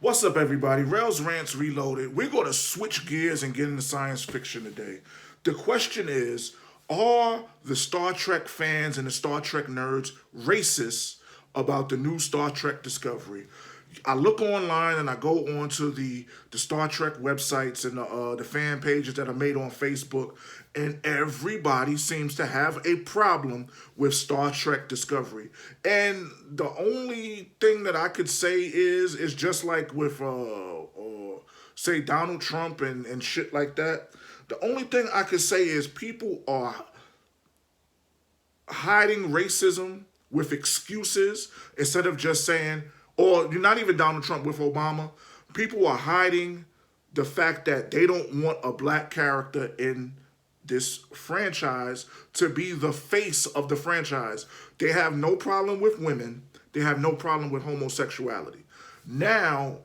What's up, everybody? Rails Rants Reloaded. We're going to switch gears and get into science fiction today. The question is, are the Star Trek fans and the Star Trek nerds racist about the new Star Trek Discovery? I look online and I go onto the Star Trek websites and the fan pages that are made on Facebook, and everybody seems to have a problem with Star Trek Discovery. And the only thing that I could say is just like with say Donald Trump and shit like that. The only thing I could say is people are hiding racism with excuses instead of just saying, or not even Donald Trump with Obama, people are hiding the fact that they don't want a black character in this franchise to be the face of the franchise. They have no problem with women, they have no problem with homosexuality. Now,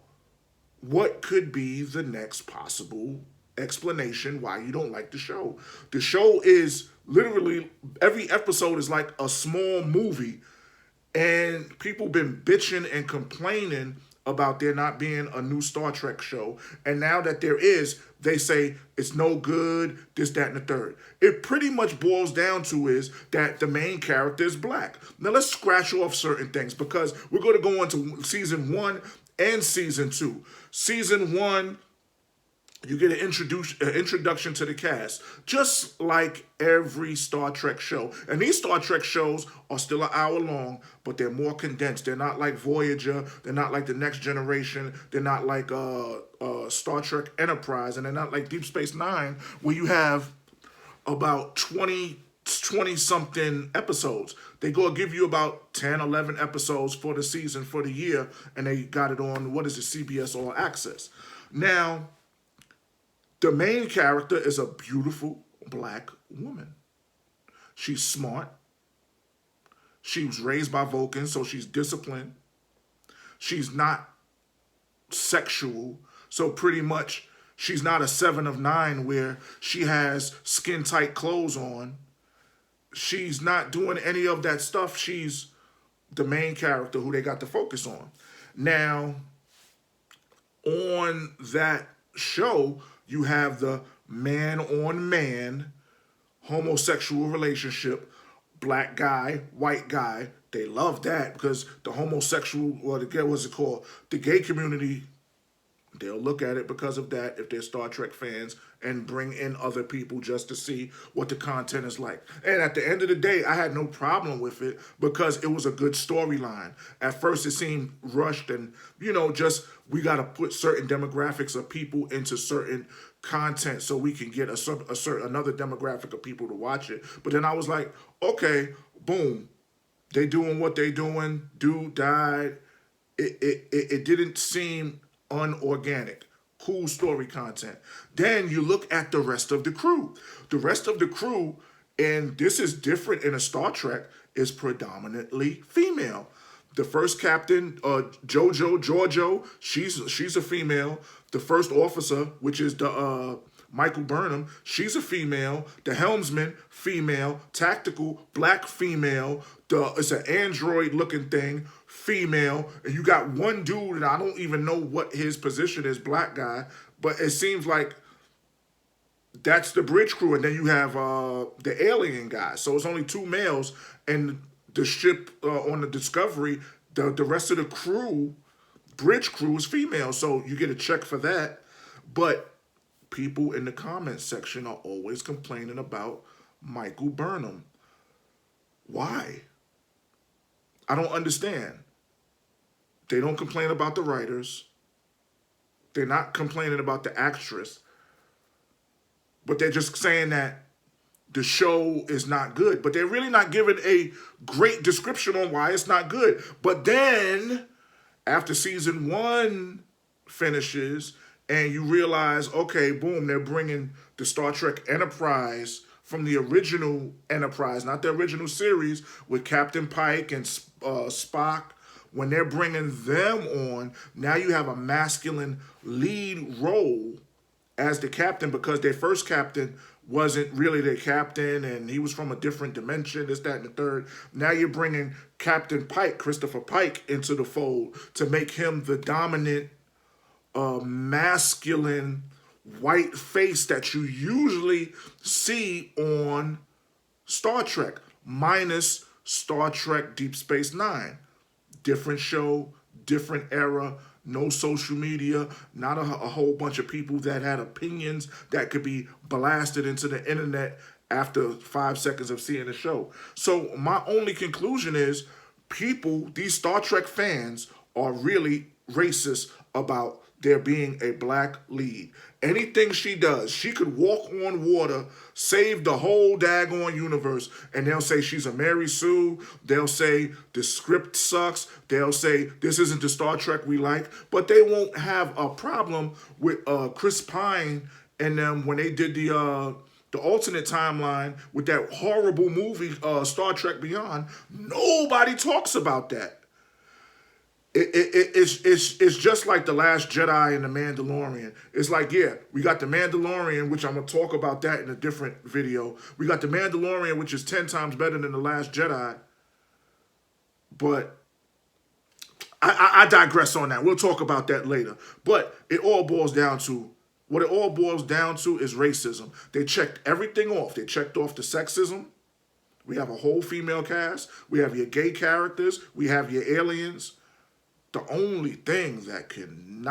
what could be the next possible explanation why you don't like the show? The show is literally, every episode is like a small movie, and people been bitching and complaining about there not being a new Star Trek show. And now that there is, they say it's no good, this, that, and the third. It pretty much boils down to is that the main character is black. Now let's scratch off certain things because we're going to go into season 1 and season 2. Season 1, you get an introduction to the cast, just like every Star Trek show. And these Star Trek shows are still an hour long, but they're more condensed. They're not like Voyager. They're not like The Next Generation. They're not like Star Trek Enterprise. And they're not like Deep Space Nine, where you have about 20 something episodes. They go give you about 10, 11 episodes for the season, for the year, and they got it on, what is it, CBS All Access. Now, the main character is a beautiful black woman. She's smart. She was raised by Vulcans, so she's disciplined. She's not sexual, so pretty much she's not a 7 of 9 where she has skin-tight clothes on. She's not doing any of that stuff. She's the main character who they got to focus on. Now, on that show, you have the man-on-man homosexual relationship, black guy, white guy. They love that because the homosexual, or what's it called? The gay community, they'll look at it because of that if they're Star Trek fans and bring in other people just to see what the content is like. And at the end of the day, I had no problem with it because it was a good storyline. At first, it seemed rushed and, just we got to put certain demographics of people into certain content so we can get a certain another demographic of people to watch it. But then I was like, okay, boom, they doing what they doing. Dude died. It didn't seem unorganic. Cool story content. Then you look at the rest of the crew. The rest of the crew, and this is different in a Star Trek, is predominantly female. The first captain, Giorgio, she's a female. The first officer, which is the Michael Burnham, she's a female. The helmsman, female. Tactical, black female. It's an android-looking thing, female. And you got one dude, and I don't even know what his position is, black guy, but it seems like that's the bridge crew. And then you have the alien guy. So it's only 2 males, and the ship on the Discovery, the rest of the crew, bridge crew, is female. So you get a check for that. But people in the comments section are always complaining about Michael Burnham. Why? I don't understand. They don't complain about the writers. They're not complaining about the actress. But they're just saying that the show is not good. But they're really not giving a great description on why it's not good. But then, after season 1 finishes, and you realize, okay, boom, they're bringing the Star Trek Enterprise from the original Enterprise, not the original series, with Captain Pike and Spock. When they're bringing them on, now you have a masculine lead role as the captain, because their first captain wasn't really their captain and he was from a different dimension, this, that, and the third. Now you're bringing Captain Pike, Christopher Pike, into the fold to make him the dominant masculine white face that you usually see on Star Trek, minus Star Trek Deep Space Nine. Different show, different era, no social media, not a whole bunch of people that had opinions that could be blasted into the internet after 5 seconds of seeing the show. So my only conclusion is people, these Star Trek fans, are really racist about there being a black lead. Anything she does, she could walk on water, save the whole daggone universe, and they'll say she's a Mary Sue. They'll say the script sucks. They'll say this isn't the Star Trek we like. But they won't have a problem with Chris Pine and them when they did the alternate timeline with that horrible movie Star Trek Beyond. Nobody talks about that. It's just like The Last Jedi and The Mandalorian. It's like, yeah, we got The Mandalorian, which I'm going to talk about that in a different video. We got The Mandalorian, which is 10 times better than The Last Jedi. But I digress on that. We'll talk about that later. But it all boils down to, what it all boils down to is racism. They checked everything off. They checked off the sexism. We have a whole female cast. We have your gay characters. We have your aliens. The only thing that can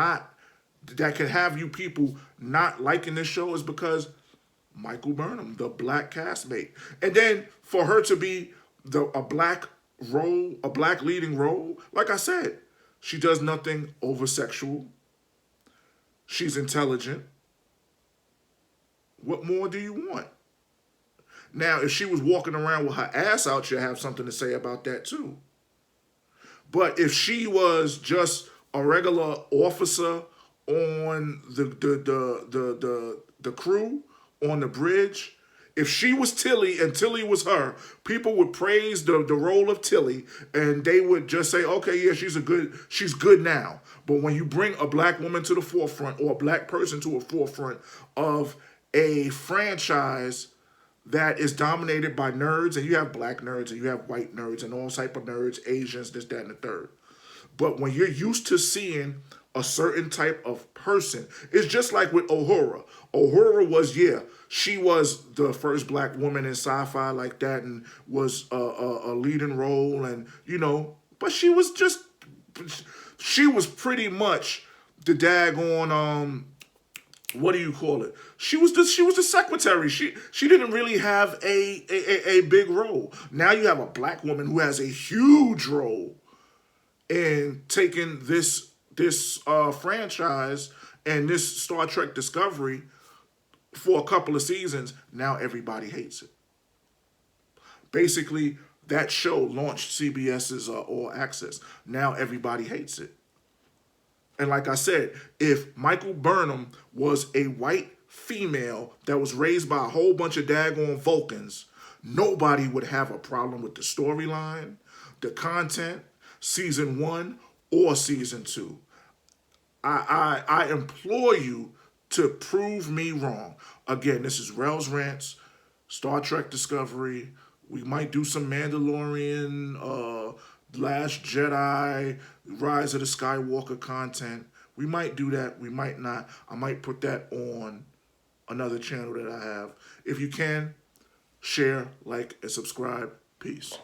have you people not liking this show is because Michael Burnham, the black castmate. And then for her to be a black leading role, like I said, she does nothing over sexual. She's intelligent. What more do you want? Now, if she was walking around with her ass out, you'd have something to say about that too. But if she was just a regular officer on the crew on the bridge, if she was Tilly and Tilly was her, people would praise the role of Tilly and they would just say, okay, yeah, she's good now. But when you bring a black woman to the forefront or a black person to a forefront of a franchise that is dominated by nerds, and you have black nerds and you have white nerds and all type of nerds, Asians, this, that, and the third. But when you're used to seeing a certain type of person, it's just like with Uhura. Uhura was, yeah, she was the first black woman in sci-fi like that and was a leading role, and, but she was pretty much the daggone, what do you call it? She was the secretary. She didn't really have a big role. Now you have a black woman who has a huge role in taking this franchise and this Star Trek Discovery for a couple of seasons. Now everybody hates it. Basically, that show launched CBS's All Access. Now everybody hates it. And like I said, if Michael Burnham was a white female that was raised by a whole bunch of daggone Vulcans, nobody would have a problem with the storyline, the content, season 1 or season 2. I implore you to prove me wrong. Again, this is Rel's Rants, Star Trek Discovery. We might do some Mandalorian, Last Jedi, Rise of the Skywalker content. We might do that. We might not. I might put that on another channel that I have. If you can, share, like, and subscribe. Peace.